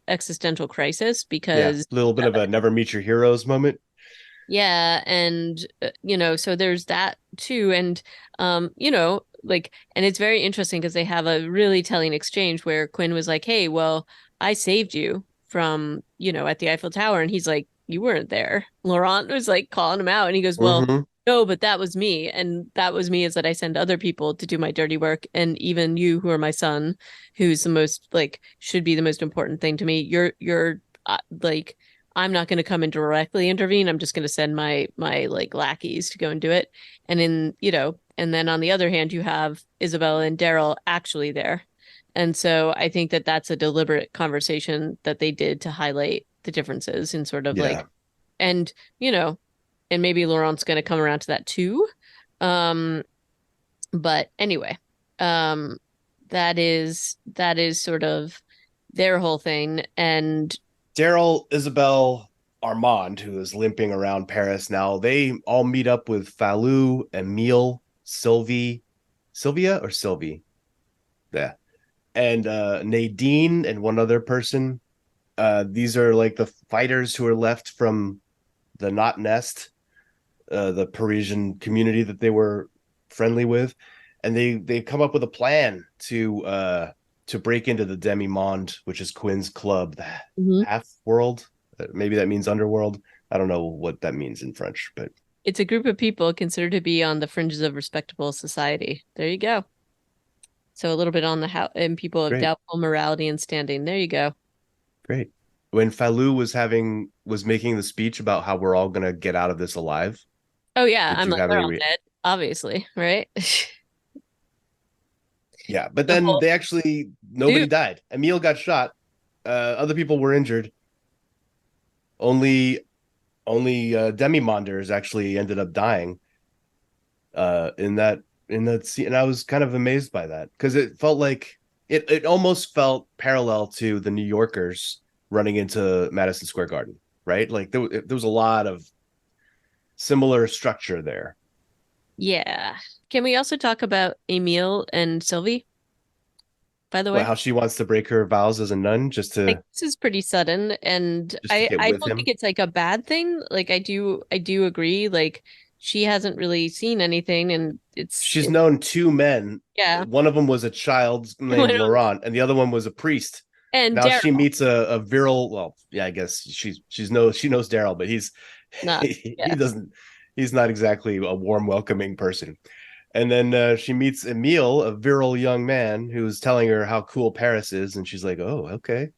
existential crisis yeah, because, a little bit of a never meet your heroes moment. yeah, and so there's that too, and like, and it's very interesting because they have a really telling exchange where Quinn was like, "Hey, well, I saved you from, at the Eiffel Tower," and he's like, "You weren't there." Laurent was like calling him out, and he goes, "Well, Mm-hmm. no, but that was me, and that was me is that I send other people to do my dirty work, and even you, who are my son, who's the most like should be the most important thing to me, you're like." I'm not going to come and directly intervene. I'm just going to send my like lackeys to go and do it. And then on the other hand, you have Isabella and Daryl actually there. And so I think that that's a deliberate conversation that they did to highlight the differences in sort of Yeah. like, and, you know, and maybe Laurent's going to come around to that too. Um, but anyway, um, that is sort of their whole thing. And Daryl, Isabel, Armand, who is limping around Paris now, they all meet up with Falou, Emile, Sylvia or Sylvie? Yeah. And Nadine and one other person. These are like the fighters who are left from the Not Nest, the Parisian community that they were friendly with. And they come up with a plan to break into the Demi Monde, which is Quinn's club, the Mhm. half world. Maybe that means underworld. I don't know what that means in French, but It's a group of people considered to be on the fringes of respectable society. There you go. So a little bit on the how and people of great, doubtful morality and standing. There you go. great. When Falou was making the speech about how we're all gonna get out of this alive, Oh yeah, did I'm you like, have they're any all dead, obviously, right? yeah, but The then whole they actually nobody dude. died. Emile got shot. Other people were injured. Only only Demimonders actually ended up dying in that scene, and I was kind of amazed by that because it felt like it almost felt parallel to the New Yorkers running into Madison Square Garden, right? Like there was a lot of similar structure there. Yeah. Can we also talk about Emile and Sylvie, by the Well, way? how she wants to break her vows as a nun Like, this is pretty sudden, and just to I get I with don't think him. it's like a bad thing. Like, I do agree. Like, she hasn't really seen anything, and She's known two men. yeah. One of them was a child named Laurent, and the other one was a priest. And Now Daryl, she meets a virile. Well, yeah, I guess she knows Daryl, but not he yeah. doesn't. He's not exactly a warm, welcoming person. And then she meets Emile, a virile young man who's telling her how cool Paris is, and she's like, "Oh, okay,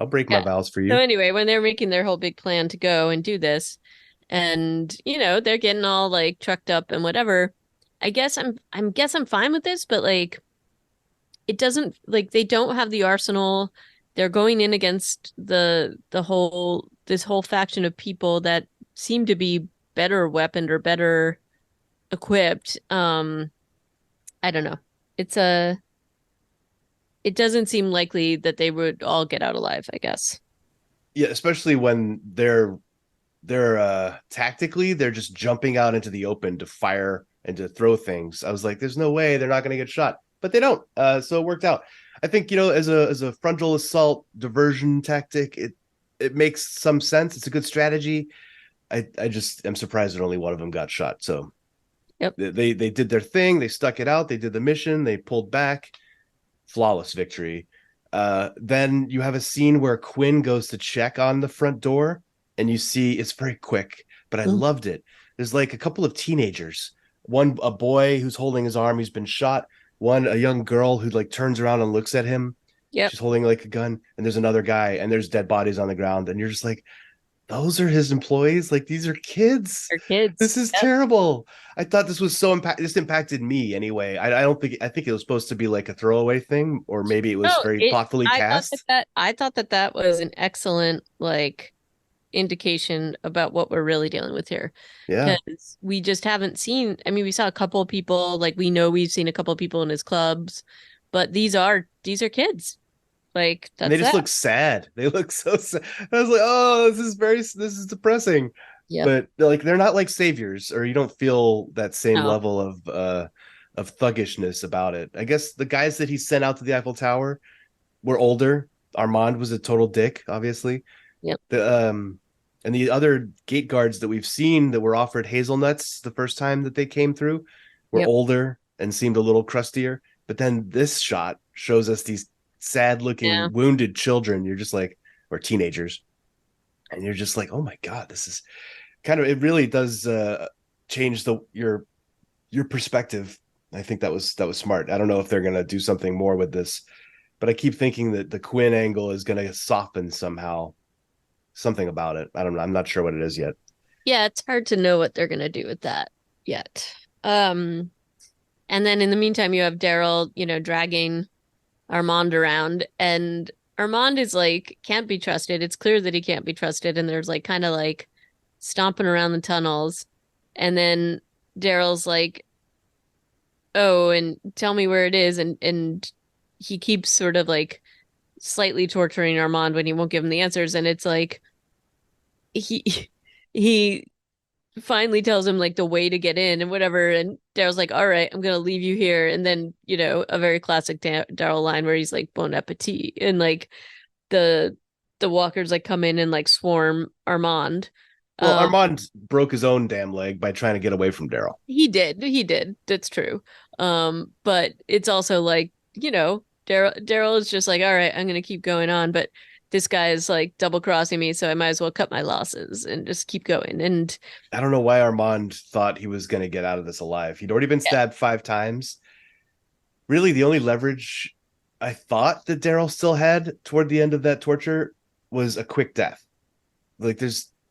I'll break my Yeah. vows for So you." anyway, when they're making their whole big plan to go and do this, and they're getting all like trucked up and whatever, I guess I'm fine with this, but like it doesn't like they don't have the arsenal. They're going in against the whole this whole faction of people that seem to be better weaponed or better equipped. I don't know. It's a it doesn't seem likely that they would all get out alive, I guess. Yeah, especially when they're tactically they're just jumping out into the open to fire and to throw things. I was like, there's no way they're not going to get shot, but they don't. So it worked out. I think as a frontal assault diversion tactic, it makes some sense. It's a good strategy. I just am surprised that only one of them got shot. So Yep. they did their thing. They stuck it out. They did the mission. They pulled back. Flawless victory. Then you have a scene where Quinn goes to check on the front door, and you see it's very quick, but I Mm. loved it. There's like a couple of teenagers, one a boy who's holding his arm, he's been shot. One a young girl who like turns around and looks at him. Yep. She's holding like a gun, and there's another guy, and there's dead bodies on the ground, and you're just like, those are his employees. Like these are kids. They're kids. This is Yep. terrible. I thought this was so this impacted me anyway. I don't think I think it was supposed to be like a throwaway thing, or maybe it was No, very it thoughtfully cast. I thought that that was an excellent like indication about what we're really dealing with here. Yeah. Because we just haven't seen, I mean, we saw a couple of people, like we know we've seen a couple of people in his clubs, but these are kids. Like And they that's just that. look sad. They look so sad. I was like, oh, this is depressing. Yep. But like they're not like saviors, or you don't feel that same No. level of thuggishness about it. I guess the guys that he sent out to the Eiffel Tower were older. Armand was a total dick, obviously. Yep. The and the other gate guards that we've seen that were offered hazelnuts the first time that they came through were Yep. older and seemed a little crustier. But then this shot shows us these sad Yeah. looking wounded children. You're just like, or teenagers, and you're just like, oh my god, this is kind of, it really does change your perspective. I think that was smart. I don't know if they're gonna do something more with this, but I keep thinking that the Quinn angle is gonna soften somehow, something about it. I don't know. I'm not sure what it is yet. Yeah, it's hard to know what they're gonna do with that yet. Um, and then in the meantime, you have Daryl, dragging Armand around, and Armand is like can't be trusted. It's clear that he can't be trusted, and there's like kind of like stomping around the tunnels, and then Daryl's like, "Oh, and tell me where it is," and he keeps sort of like slightly torturing Armand when he won't give him the answers, and it's like he he finally tells him like the way to get in and whatever. And Daryl's like, all right, I'm gonna leave you here. And then, a very classic Daryl line where he's like, bon appetit. And like the the walkers like come in and like swarm Armand. Well, Um, Armand broke his own damn leg by trying to get away from Daryl. he did. That's true. But it's also like, Daryl is just like, all right, I'm gonna keep going on. But this guy is like double crossing me, so I might as well cut my losses and just keep going. And I don't know why Armand thought he was going to get out of this alive. He'd already been yeah, stabbed 5 times. Really, the only leverage I thought that Daryl still had toward the end of that torture was a quick death. Like,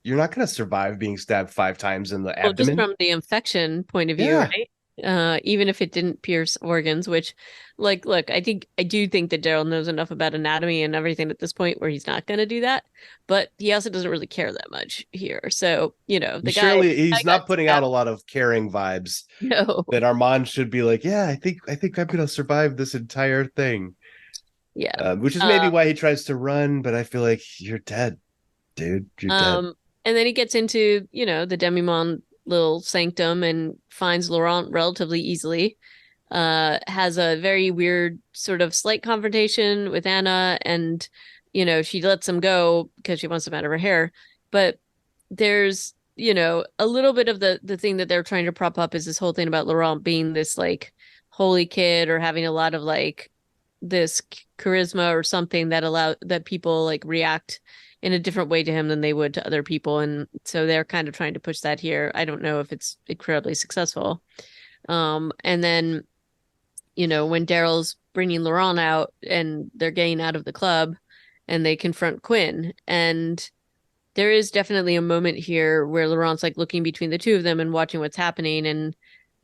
you're not going to survive being stabbed 5 times in the well, just abdomen. from the infection point of view, Yeah. right? Even if it didn't pierce organs, which, like, look, I do think that Daryl knows enough about anatomy and everything at this point where he's not going to do that, but he also doesn't really care that much here. So, He's got not putting out stabbed. a lot of caring vibes No, that Armand should be like, yeah, I think I'm going to survive this entire thing. yeah. Which is maybe Um, why he tries to run, but I feel like you're dead, dude. You're dead. um, and then he gets into, the Demi-Monde little sanctum and finds Laurent relatively easily. Has a very weird sort of slight confrontation with Anna, and she lets him go because she wants him out of her hair. But there's a little bit of the thing that they're trying to prop up is this whole thing about Laurent being this like holy kid or having a lot of like this charisma or something that allow that people like react in a different way to him than they would to other people. And so they're kind of trying to push that here. I don't know if it's incredibly successful. And then, when Daryl's bringing Laurent out and they're getting out of the club and they confront Quinn. And there is definitely a moment here where Laurent's like looking between the two of them and watching what's happening. And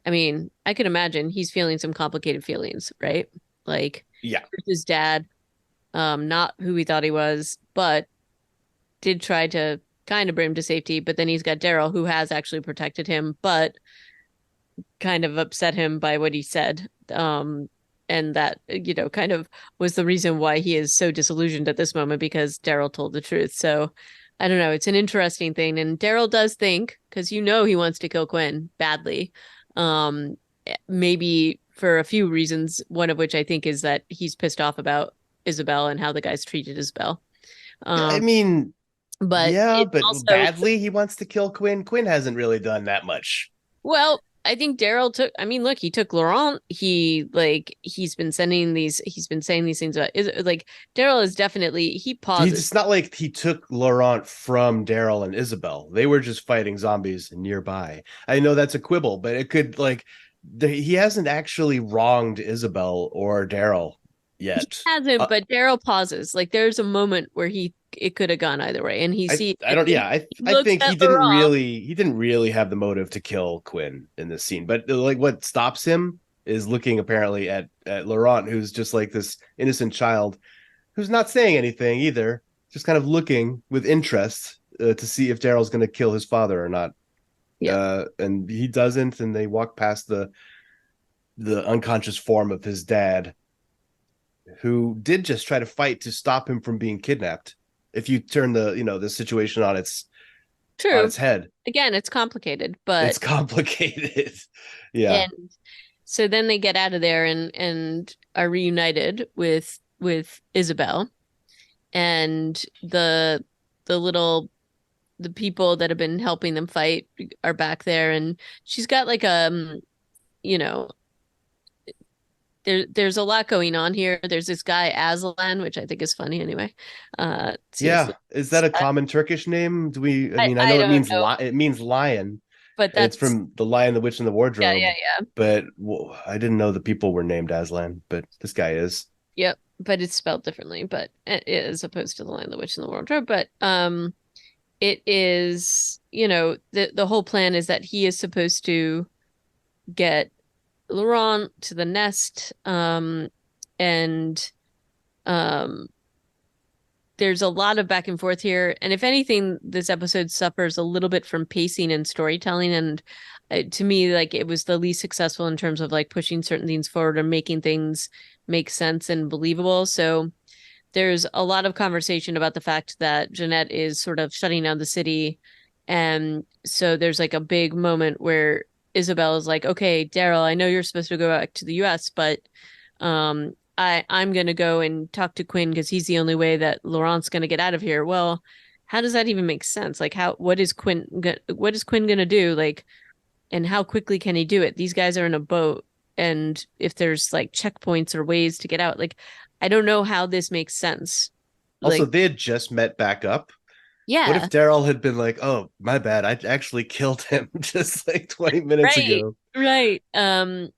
I mean, I could imagine he's feeling some complicated feelings, right? Like Yeah. his dad, not who he thought he was, but did try to kind of bring him to safety. But then he's got Daryl, who has actually protected him, but kind of upset him by what he said. And that, kind of was the reason why he is so disillusioned at this moment because Daryl told the truth. So I don't know. It's an interesting thing. And Daryl does think, because he wants to kill Quinn badly. Um, Maybe for a few reasons, one of which I think is that he's pissed off about Isabel and how the guys treated Isabel. I Um, mean, but yeah, it's but also, badly he wants to kill Quinn. Quinn hasn't really done that much. well, I think Daryl took, I mean, look, he took Laurent. He's been saying these things about, is like, Daryl is definitely, he pauses. It's not like he took Laurent from Daryl and Isabel. They were just fighting zombies nearby. I know that's a quibble, but it could like he hasn't actually wronged Isabel or Daryl He yet. hasn't, but Daryl pauses. Like, there's a moment where it could have gone either way. And I don't and yeah, he I looks think at Laurent. he didn't really have the motive to kill Quinn in this scene. But like what stops him is looking apparently at Laurent, who's just like this innocent child who's not saying anything either, just kind of looking with interest to see if Daryl's going to kill his father or not. Yeah, And he doesn't, and they walk past the unconscious form of his dad, who did just try to fight to stop him from being kidnapped. If you turn the situation on true. its head, Again, it's complicated, it's but complicated. Yeah, and so then they get out of there and are reunited with Isabel and the little the people that have been helping them fight are back there and she's got like you know there's a lot going on here. There's this guy Aslan, which I think is funny anyway. yeah. Seriously. Is that a common Turkish name? Do we? I I, mean, I I know it don't means know, it means lion. but It's that's from the Lion, the Witch, and the yeah, yeah, Wardrobe. yeah. But I didn't know the people were named Aslan, but this guy is. Yep. But it's spelled differently, but as opposed to the Lion, the Witch, and the Wardrobe. But it is, the whole plan is that he is supposed to get Laurent to the nest, and um, there's a lot of back and forth here. And if anything, this episode suffers a little bit from pacing and storytelling. And to me, like it was the least successful in terms of like pushing certain things forward or making things make sense and believable. So there's a lot of conversation about the fact that Jeanette is sort of shutting down the city. And so there's like a big moment where Isabel is like, okay, Daryl, I know you're supposed to go back to the US, but I'm gonna go and talk to Quinn because he's the only way that Laurent's gonna get out of here. Well, how does that even make sense? Like what is Quinn gonna do? Like, and how quickly can he do it? These guys are in a boat, and if there's like checkpoints or ways to get out, like I don't know how this makes sense. Also, Like, they had just met back up. What if yeah, Daryl had been like, "Oh, my bad, I actually killed him just like 20 minutes right, ago." right. And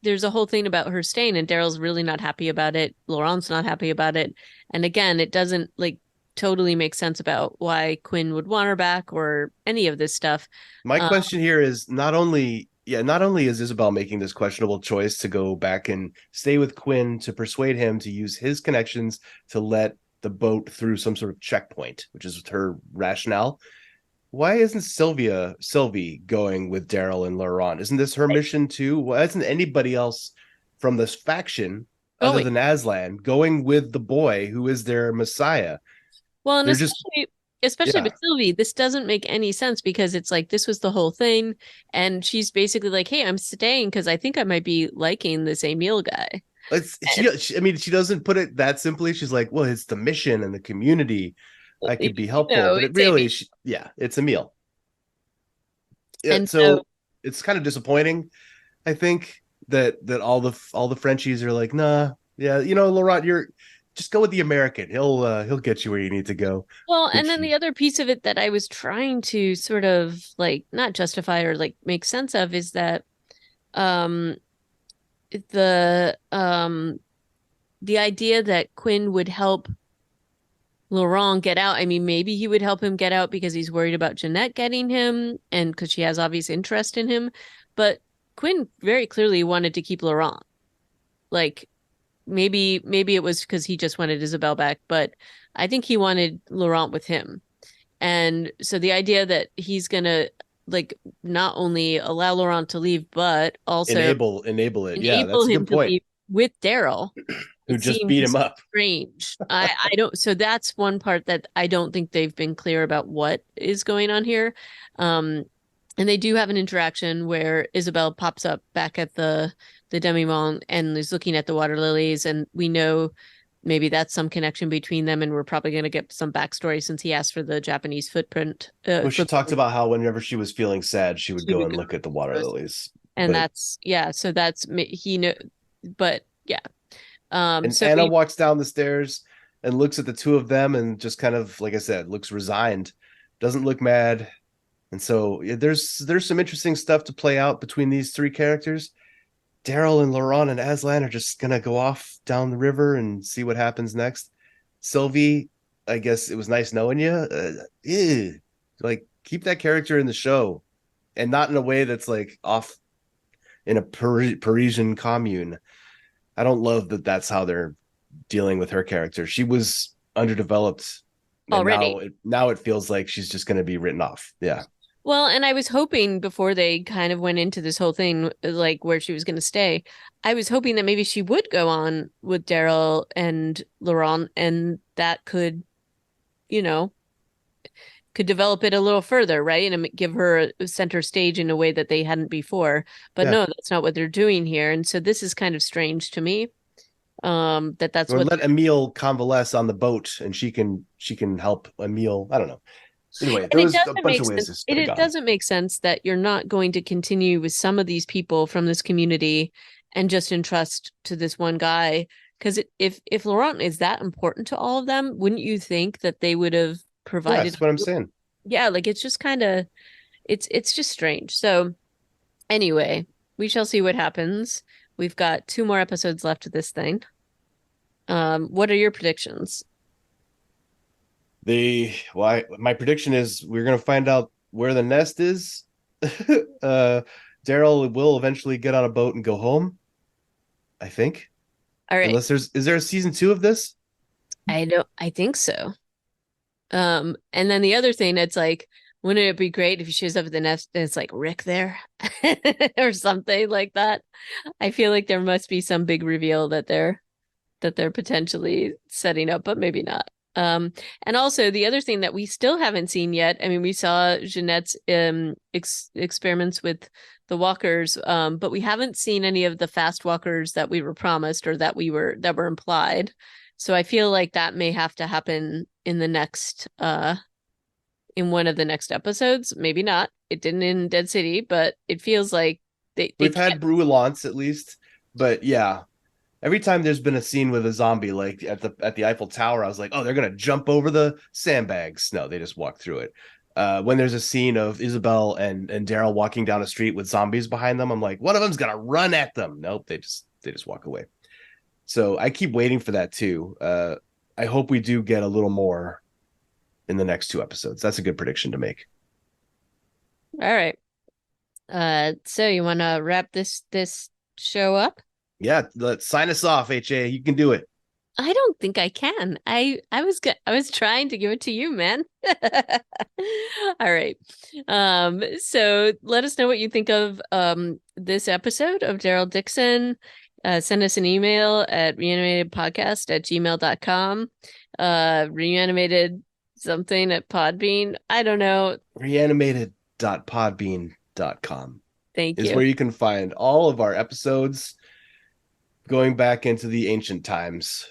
there's a whole thing about her staying, and Daryl's really not happy about it. Laurent's not happy about it. And again, it doesn't like totally make sense about why Quinn would want her back or any of this stuff. My Um, question here is not only is Isabel making this questionable choice to go back and stay with Quinn to persuade him to use his connections to let the boat through some sort of checkpoint, which is her rationale. Why isn't Sylvie going with Daryl and Laurent? Isn't this her mission too? Why isn't anybody else from this faction other Going than Aslan going with the boy who is their messiah? well, and They're just especially yeah. with Sylvie, this doesn't make any sense because it's like this was the whole thing, and she's basically like, "Hey, I'm staying because I think I might be liking this Emil guy." And, I mean, she doesn't put it that simply. She's like, well, it's the mission and the community. I could be helpful, but it it's Emil. really, yeah, it's a meal. Yeah, And so, so it's kind of disappointing, I think, that all the Frenchies are like, nah, yeah, Laurent, you're just go with the American. He'll get you where you need to go. well, and Which then the other piece of it that I was trying to sort of like not justify or like make sense of is that um the um the idea that Quinn would help Laurent get out. I mean, maybe he would help him get out because he's worried about Jeanette getting him and because she has obvious interest in him. But Quinn very clearly wanted to keep Laurent. Like maybe it was because he just wanted Isabel back, but I think he wanted Laurent with him. And so the idea that he's gonna like not only allow Laurent to leave, but also enable it. Yeah, enable that's a him good to point. leave with Daryl, Who it just beat him seems up. strange. I don't, so that's one part that I don't think they've been clear about what is going on here. Um, and they do have an interaction where Isabel pops up back at the demi-monde and is looking at the water lilies, and we know maybe that's some connection between them, and we're probably going to get some backstory since he asked for the Japanese footprint Well, for she talked about how whenever she was feeling sad, she would she go would and go look at the water roses. lilies. And But that's yeah, so that's he know, but yeah. and So Anna we walks down the stairs and looks at the two of them and just kind of, like I said, looks resigned, doesn't look mad. And so yeah, there's some interesting stuff to play out between these three characters. Daryl and Laurent and Aslan are just gonna go off down the river and see what happens next. Sylvie, I guess it was nice knowing you. Like keep that character in the show, and not in a way that's like off in a Parisian commune. I don't love that. That's how they're dealing with her character. She was underdeveloped, and already. now it feels like she's just going to be written off. Yeah, Well, and I was hoping before they kind of went into this whole thing, like where she was going to stay, I was hoping that maybe she would go on with Daryl and Laurent, and that could, you know, could develop it a little further, right? And give her a center stage in a way that they hadn't before. But yeah. no, that's not what they're doing here. And so this is kind of strange to me. That's Or what let Emile convalesce on the boat, and she can help Emile. I don't know. Anyway, there and it was a doesn't bunch make of ways sense. this could It, have it gone. doesn't make sense that you're not going to continue with some of these people from this community and just entrust to this one guy. Because if Laurent is that important to all of them, wouldn't you think that they would have Yeah, provided? that's what I'm saying. Yeah, like it's just kind of it's just strange. So anyway, we shall see what happens. We've got two more episodes left of this thing. What are your predictions? My prediction is we're gonna find out where the nest is. uh Daryl will eventually get on a boat and go home, I think. All right. Unless is there a season 2 of this? I think so. And then the other thing that's like, wouldn't it be great if he shows up at the nest and it's like Rick there or something like that? I feel like there must be some big reveal that they're potentially setting up, but maybe not. And also the other thing that we still haven't seen yet. I mean, we saw Jeanette's experiments with the walkers, but we haven't seen any of the fast walkers that we were promised or that were implied. So I feel like that may have to happen in the next in one of the next episodes. Maybe not. It didn't in Dead City, but it feels like they We've can't. had Brulance at least, but yeah, every time there's been a scene with a zombie, like at the Eiffel Tower, I was like, oh, they're gonna jump over the sandbags. No, they just walk through it. When there's a scene of Isabel and Daryl walking down a street with zombies behind them, I'm like, one of them's gonna run at them. Nope, they just walk away. So I keep waiting for that too. I hope we do get a little more in the next two episodes. That's a good prediction to make. All right. So you want to wrap this show up? Yeah, let's sign us off, HA. You can do it. I don't think I can. I was trying to give it to you, man. All right. So let us know what you think of this episode of Daryl Dixon. Send us an email at reanimatedpodcast@gmail.com. Reanimated something at Podbean. I don't know. Reanimated.podbean.com Thank is you. where you can find all of our episodes going back into the ancient times.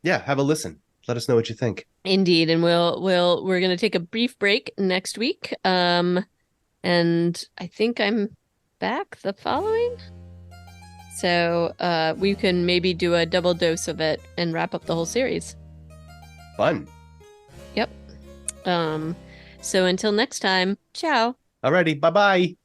Yeah, have a listen. Let us know what you think. Indeed, and we're gonna take a brief break next week. And I think I'm back the following. So we can maybe do a double dose of it and wrap up the whole series. Fun. Yep. Um, so until next time, ciao. Alrighty, bye bye.